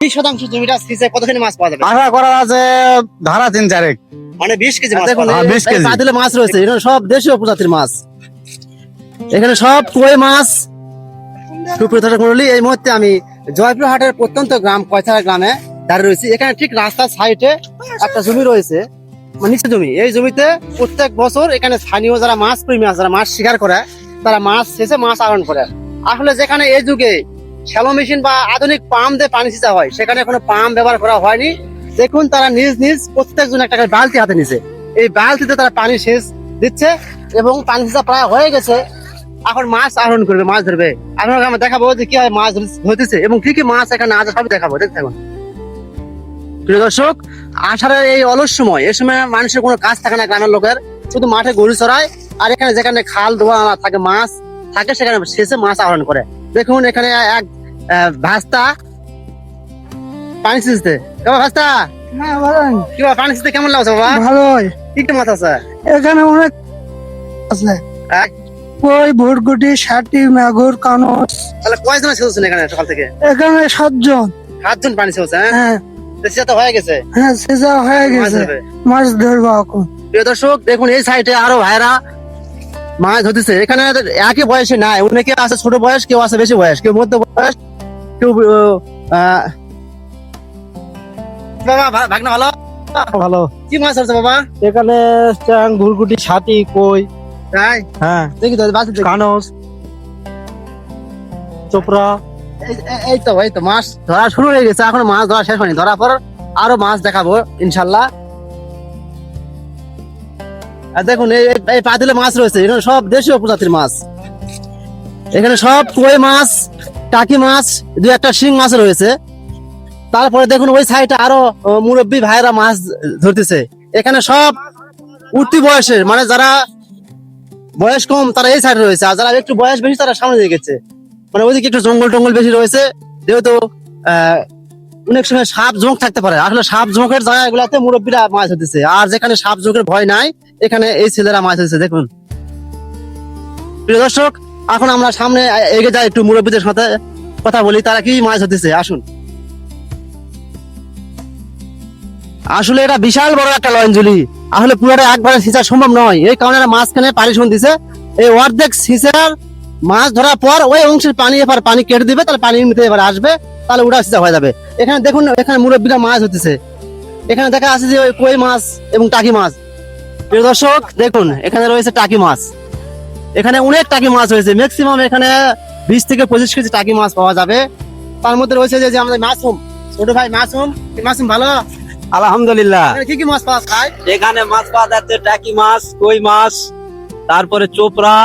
20% জমিটা সিসে কতখানি মাছ পাওয়া যাবে? আশা করা আছে ধারা 3-4 মানে 20 কেজি মাছ দেখুন, পাওয়া যাবে। 20 কেজি। পাতিলে মাছ রয়েছে, এখানে সব দেশীয় প্রজাতির মাছ, এখানে সব কই মাছ। সুপ্রিয় দর্শক মণ্ডলী, এই মুহূর্তে আমি জয়পুর হাটের প্রত্যন্ত গ্রাম কয়ছাড়া গ্রামে দাঁড়িয়ে রয়েছি। এখানে ঠিক রাস্তার সাইডে একটা জমি রয়েছে, মানে নিচে জমি। এই জমিতে প্রত্যেক বছর এখানে স্থানীয় যারা মাছ প্রেমী আছে, যারা মাছ শিকার করে, তারা মাছ শেষে মাছ আহরণ করে। আসলে যেখানে এই যুগে শ্যালো মেশিন বা আধুনিক পাম্প দিয়ে পানি সিঁচা হয়, সেখানে কোনো পাম্প ব্যবহার করা হয়নি। দেখুন, তারা নিজ নিজ প্রত্যেকজন একটা করে বালতি হাতে নিছে। এই বালতিতে তারা পানি সেচ দিচ্ছে এবং পানি সিঁচা প্রায় হয়ে গেছে। এখন মাছ আহরণ করবে, মাছ ধরবে। আপনাকে আমরা দেখাবো যে কি হয় মাছ ধরতেছে এবং কি কি মাছ এখানে আছে সব দেখাবো। দেখতে থাকুন প্রিয় দর্শক। আষাঢ়ের এই অলস সময়, এই সময় মানুষের কোনো কাজ থাকে না, গ্রামের লোকের শুধু মাঠে গরু চড়ায়। আর এখানে যেখানে খাল দোয়া থাকে, মাছ থাকে, সেখানে শেষে মাছ আহরণ করে। দেখুন এখানে এক ভাস্তা পানি সিঁচতে। ভাস্তা কি পানি সিঁচতে কেমন লাগছে বাবা? ভালোই। কি কি মাছ আছে এখানে? অনেক আছে, কই, ভুটগুটি, ষাটি, মাগুর, কানস। তাহলে কয়জন ছেড়েছেন এখানে সকাল থেকে? এখানে 7 জন। 7 জন পানি ছেড়েছে। হ্যাঁ সেটা তো হয়ে গেছে, হ্যাঁ, সেজা হয়ে মাছ গেছে, ধরবে। মাছ ধরবো এখন। প্রিয় দর্শক দেখুন, এই সাইডে আরো ভাইরা মাছ ধরতেছে। এখানে একই বয়সে নাই, অনেকে আছে ছোট বয়স, কেউ আছে বেশি বয়স, কেউ মধ্য বয়স, কেউ বাবা ভাগনা ভালো ভালো। কি মাছ আছে বাবা? এখানে চ্যাং, ভুলকুটি, ছাতি, কই, তাই হ্যাঁ, দেখি তো বাস কানস, চোপড়া। এই তো মাছ ধরা শুরু হয়ে গেছে, এখন মাছ ধরা শেষ হয়নি। ধরার পর আরো মাছ দেখাবো ইনশাল্লাহ। আর দেখুন এই পাতিলে মাছ রয়েছে, এখানে সব দেশীয় প্রজাতির মাছ, এখানে সব কই মাছ, টাকি মাছ, 2-1টা শিং মাছ রয়েছে। তারপরে দেখুন ওই সাইডে আরো মুরব্বী ভাইরা মাছ ধরতেছে। এখানে সব উঠতি বয়সের, মানে যারা বয়স কম তারা এই সাইডে রয়েছে, আর যারা একটু বয়স বেশি তারা সামনে দিয়ে গেছে। মানে ওইদিকে একটু জঙ্গল টঙ্গল বেশি রয়েছে, যেহেতু অনেক সময় সাপ ঝোঁক থাকতে পারে। আসলে সাপ ঝোঁকের জায়গাগুলোতে মুরব্বীরা মাছ ধরতেছে, আর যেখানে সাপ ঝোঁকের ভয় নাই, এখানে এই ছেলেরা মাছ ধরতেছে। দেখুন প্রিয় দর্শক, এখন আমরা সামনে এগিয়ে যাই, একটু মুরব্বীদের সাথে কথা বলি, তারা কি মাছ ধরতেছে। আসুন। আসলে এটা বিশাল বড় একটা লঞ্জলি, আসলে পুরোটা একবারে সিঁচা সম্ভব নয়। এই কারণে মাঝখানে পারিশন দিছে। এই অর্ধেক সিঁচার মাছ ধরার পর ওই অংশের পানি এবার পানি কেটে দিবে, তাহলে পানির মধ্যে এবার আসবে, তাহলে ওটা সিঁচা হয়ে যাবে। এখানে দেখুন, এখানে মুরব্বীরা মাছ হতেছে। এখানে দেখা আছে যে ওই কই মাছ এবং টাকি মাছ। প্রিয় দর্শক দেখুন, এখানে রয়েছে টাকি মাছ, এখানে অনেক টাকি মাছ রয়েছে। ম্যাক্সিমাম এখানে 20 থেকে 25 কেজি টাকি মাছ পাওয়া যাবে। তার মধ্যে রয়েছে যে আমাদের মাসুম, ছোট ভাই মাসুম। মাসুম ভালো? আলহামদুলিল্লাহ। এখানে কি কি মাছ পাওয়া যায়? এখানে মাছ পাওয়া যাচ্ছে টাকি মাছ, কই মাছ, তারপরে চোপড়া,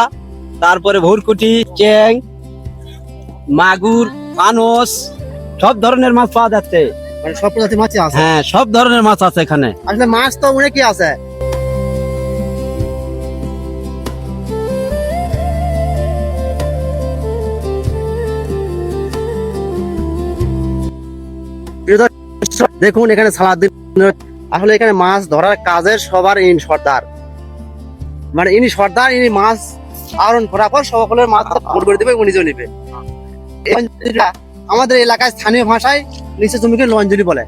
তারপরে ভুরকুটি, চ্যাং, মাগুর, কানস, সব ধরনের মাছ পাওয়া যাচ্ছে। মানে সব প্রজাতির মাছই আছে। হ্যাঁ, সব ধরনের মাছ আছে এখানে। আসলে মাছ তো অনেকই আছে। প্রিয় দর্শক, দেখুন এখানে সারাদিন, আসলে এখানে মাছ ধরার কাজের সবার ইনি সর্দার, মানে ইনি সর্দার। ইনি মাছ আহরণ করার পর সকলের মাছ ফোন করে দেবে এবং নিজেও নেবে। আমাদের এলাকায় স্থানীয় ভাষায় নিচে জমিকে লঞ্জলি বলে।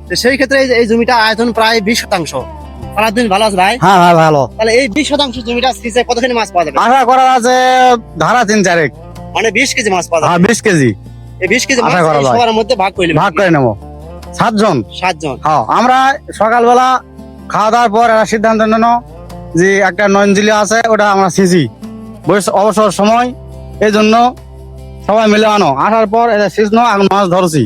তো সেই ক্ষেত্রে এই জমিটা আয়তন প্রায় 20%। সারাদিন ভালো আছে ভাই? হ্যাঁ হ্যাঁ, ভালো। তাহলে এই 20% জমিটা সিঁচে কতখানি মাছ পাওয়া যাবে? আশা করা আছে ধারা 3-4 মানে 20 কেজি মাছ পাওয়া যাবে। 20 কেজি এই 20 কেজি মাছ আশা করা এই যায়। সবার মধ্যে ভাগ করে নেবে। ভাগ করে নেবো 7 জন। 7 জন। হ্যাঁ, আমরা সকালবেলা খাওয়া দাওয়ার পর একটা সিদ্ধান্ত নেন যে একটা নয়নজিলি আছে, ওটা আমরা সিঁচি অবসর সময়, এই জন্য সবাই মিলে আসার পর এটা সিঁচনো, এখন মাছ ধরছি।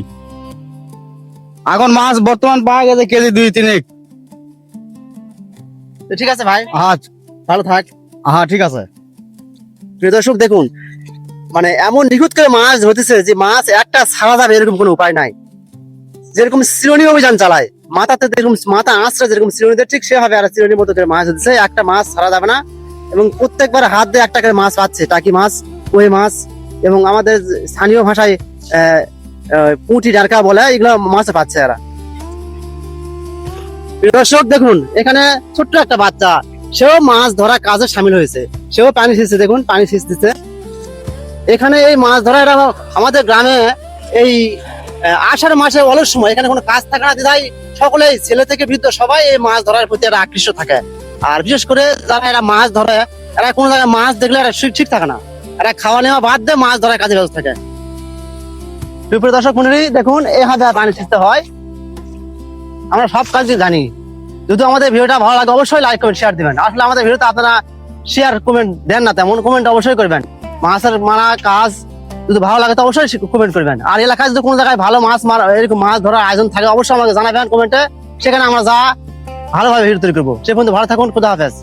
এখন মাছ বর্তমান পাওয়া গেছে কেজি 2-3। তো ঠিক আছে ভাই, আচ্ছা, ভালো থাক। হ্যাঁ ঠিক আছে। প্রিয় দর্শক দেখুন, মানে এমন নিখুঁত করে মাছ ধরতেছে যে মাছ একটা ছাড়া যাবে এরকম কোনো উপায় নাই। যেরকম চিরুনি অভিযান চালায়, মাথাতে যেরকম মাথা আঁচড়ে যেরকম চিরুনিতে, ঠিক সেভাবে আর চিরুনির মতো করে মাছ ধরতেছে। একটা মাছ ছাড়া যাবে না এবং প্রত্যেকবার হাত দিয়ে একটা করে মাছ পাচ্ছে। টাকি মাছ, কই মাছ এবং আমাদের স্থানীয় ভাষায় পুঁটি ডারকা বলে, এগুলো মাছ পাচ্ছে এরা। প্রিয় দর্শক দেখুন, এখানে ছোট্ট একটা বাচ্চা, সেও মাছ ধরা কাজে সামিল হয়েছে, সেও পানি সিঁচছে। দেখুন পানি সিঁচতেছে। এখানে এই মাছ ধরা, আমাদের গ্রামে এই আষাঢ় মাসে অলস সময়, এখানে কোনো কাজ থাকে না দিদাই, সকলেই ছেলে থেকে বৃদ্ধ সবাই এই মাছ ধরার প্রতি এরা আকৃষ্ট থাকে। আর বিশেষ করে যারা এরা মাছ ধরে, এরা কোনো জায়গায় মাছ দেখলে এরা ঠিক থাকে না, এরা খাওয়া নেওয়া বাদ দিয়ে মাছ ধরার কাজে ব্যস্ত থাকে। প্রিয় দর্শক মন্ডলী, দেখুন এইভাবে পানি ছিঁচতে হয়, আমরা সব কাজই জানি। যদি আমাদের ভিডিওটা ভালো লাগে অবশ্যই লাইক কমেন্ট শেয়ার দিবেন। আসলে আমাদের ভিডিওতে আপনারা শেয়ার কমেন্ট দেন না, তেমন কমেন্ট অবশ্যই করবেন। মাছের মারা কাজ যদি ভালো লাগে তো অবশ্যই কমেন্ট করবেন। আর এলাকায় যদি কোনো জায়গায় ভালো মাছ মারা, এরকম মাছ ধরার আয়োজন থাকে অবশ্যই আমাকে জানাবেন কমেন্টে, সেখানে আমরা যা ভালোভাবে ভিডিও তৈরি করবো। সে পর্যন্ত ভালো থাকুন, খুদা হাফেজ।